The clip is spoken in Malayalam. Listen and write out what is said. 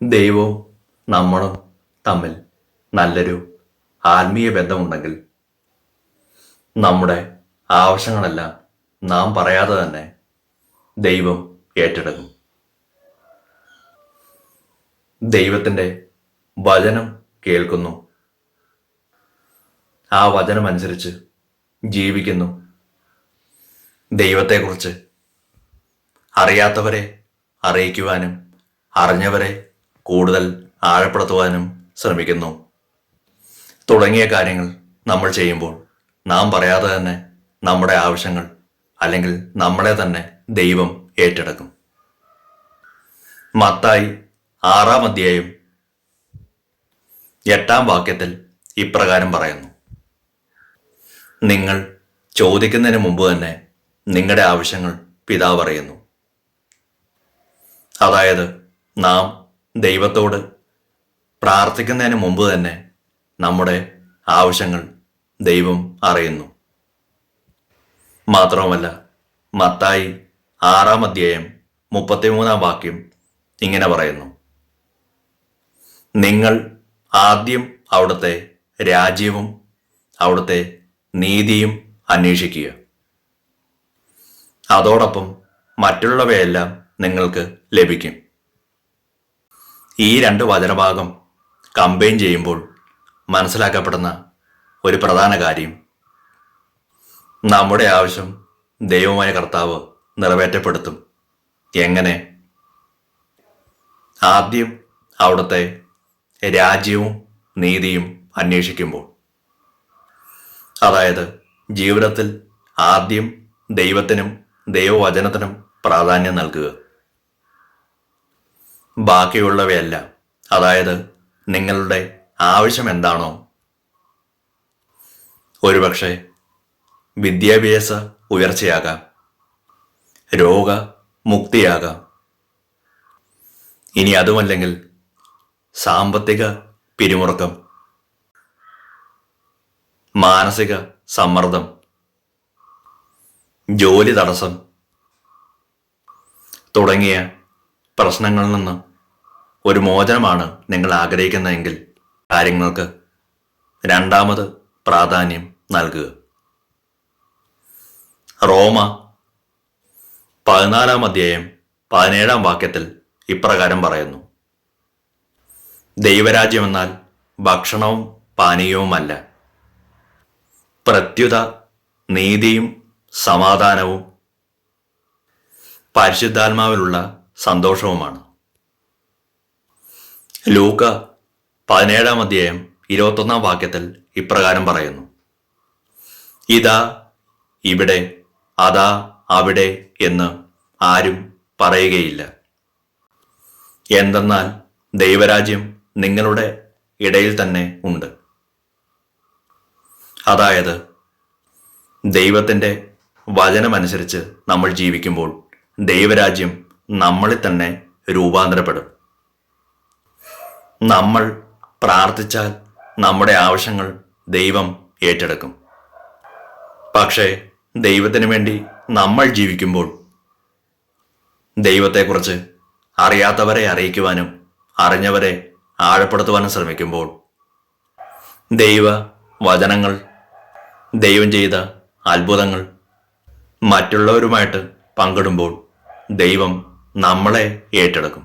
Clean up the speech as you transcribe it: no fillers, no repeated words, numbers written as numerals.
ദൈവവും നമ്മളും തമ്മിൽ നല്ലൊരു ആത്മീയ ബന്ധമുണ്ടെങ്കിൽ നമ്മുടെ ആവശ്യങ്ങളെല്ലാം നാം പറയാതെ തന്നെ ദൈവം ഏറ്റെടുക്കും. ദൈവത്തിൻ്റെ വചനം കേൾക്കുന്നു, ആ വചനമനുസരിച്ച് ജീവിക്കുന്നു. ദൈവത്തെക്കുറിച്ച് അറിയാത്തവരെ അറിയിക്കുവാനും അറിഞ്ഞവരെ കൂടുതൽ ആഴപ്പെടുത്തുവാനും ശ്രമിക്കുന്നു. തുടങ്ങിയ കാര്യങ്ങൾ നമ്മൾ ചെയ്യുമ്പോൾ നാം പറയാതെ തന്നെ നമ്മുടെ ആവശ്യങ്ങൾ അല്ലെങ്കിൽ നമ്മളെ തന്നെ ദൈവം ഏറ്റെടുക്കും. മത്തായി 6-ാം അധ്യായം 8-ാം വാക്യത്തിൽ ഇപ്രകാരം പറയുന്നു: നിങ്ങൾ ചോദിക്കുന്നതിന് മുമ്പ് തന്നെ നിങ്ങളുടെ ആവശ്യങ്ങൾ പിതാവ് അറിയുന്നു. അതായത് നാം ദൈവത്തോട് പ്രാർത്ഥിക്കുന്നതിന് മുമ്പ് തന്നെ നമ്മുടെ ആവശ്യങ്ങൾ ദൈവം അറിയുന്നു. മാത്രവുമല്ല, മത്തായി 6-ാം അധ്യായം 33-ാം വാക്യം ഇങ്ങനെ പറയുന്നു: നിങ്ങൾ ആദ്യം അവിടുത്തെ രാജ്യവും അവിടുത്തെ നീതിയും അന്വേഷിക്കുക, അതോടൊപ്പം മറ്റുള്ളവയെല്ലാം നിങ്ങൾക്ക് ലഭിക്കും. ഈ രണ്ട് വചനഭാഗം കമ്പൈൻ ചെയ്യുമ്പോൾ മനസ്സിലാക്കപ്പെടുന്ന ഒരു പ്രധാന കാര്യം, നമ്മുടെ ആവശ്യം ദൈവമായ കർത്താവ് നിറവേറ്റപ്പെടുത്തും. എങ്ങനെ? ആദ്യം അവിടുത്തെ രാജ്യവും നീതിയും അന്വേഷിക്കുമ്പോൾ. അതായത് ജീവിതത്തിൽ ആദ്യം ദൈവത്തിനും ദൈവവചനത്തിനും പ്രാധാന്യം നൽകുക. ബാക്കിയുള്ളവയെല്ലാം, അതായത് നിങ്ങളുടെ ആവശ്യം എന്താണോ, ഒരുപക്ഷെ വിദ്യാഭ്യാസ ഉയർച്ചയാകാം, രോഗമുക്തിയാകാം, ഇനി അതുമല്ലെങ്കിൽ സാമ്പത്തിക പിരിമുറുക്കം, മാനസിക സമ്മർദ്ദം, ജോലി തടസ്സം തുടങ്ങിയ പ്രശ്നങ്ങളിൽ നിന്ന് ഒരു മോചനമാണ് നിങ്ങൾ ആഗ്രഹിക്കുന്നതെങ്കിൽ കാര്യങ്ങൾക്ക് രണ്ടാമത് പ്രാധാന്യം നൽകുക. റോമ 14-ാം അധ്യായം 17-ാം വാക്യത്തിൽ ഇപ്രകാരം പറയുന്നു: ദൈവരാജ്യമെന്നാൽ ഭക്ഷണവും പാനീയവുമല്ല, പ്രത്യുത നീതിയും സമാധാനവും പരിശുദ്ധാത്മാവിലുള്ള സന്തോഷവുമാണ്. ലൂക്ക 17-ാം അധ്യായം 21-ാം വാക്യത്തിൽ ഇപ്രകാരം പറയുന്നു: ഇതാ ഇവിടെ, അതാ അവിടെ എന്ന് ആരും പറയുകയില്ല. എന്തെന്നാൽ ദൈവരാജ്യം നിങ്ങളുടെ ഇടയിൽ തന്നെ ഉണ്ട്. അതായത് ദൈവത്തിൻ്റെ വചനമനുസരിച്ച് നമ്മൾ ജീവിക്കുമ്പോൾ ദൈവരാജ്യം നമ്മളിൽ തന്നെ രൂപാന്തരപ്പെടും. നമ്മൾ പ്രാർത്ഥിച്ചാൽ നമ്മുടെ ആവശ്യങ്ങൾ ദൈവം ഏറ്റെടുക്കും. പക്ഷേ ദൈവത്തിന് വേണ്ടി നമ്മൾ ജീവിക്കുമ്പോൾ, ദൈവത്തെക്കുറിച്ച് അറിയാത്തവരെ അറിയിക്കുവാനും അറിഞ്ഞവരെ ആഴപ്പെടുത്തുവാനും ശ്രമിക്കുമ്പോൾ, ദൈവ വചനങ്ങൾ, ദൈവം ചെയ്ത അത്ഭുതങ്ങൾ മറ്റുള്ളവരുമായിട്ട് പങ്കിടുമ്പോൾ ദൈവം നമ്മളെ ഏറ്റെടുക്കും.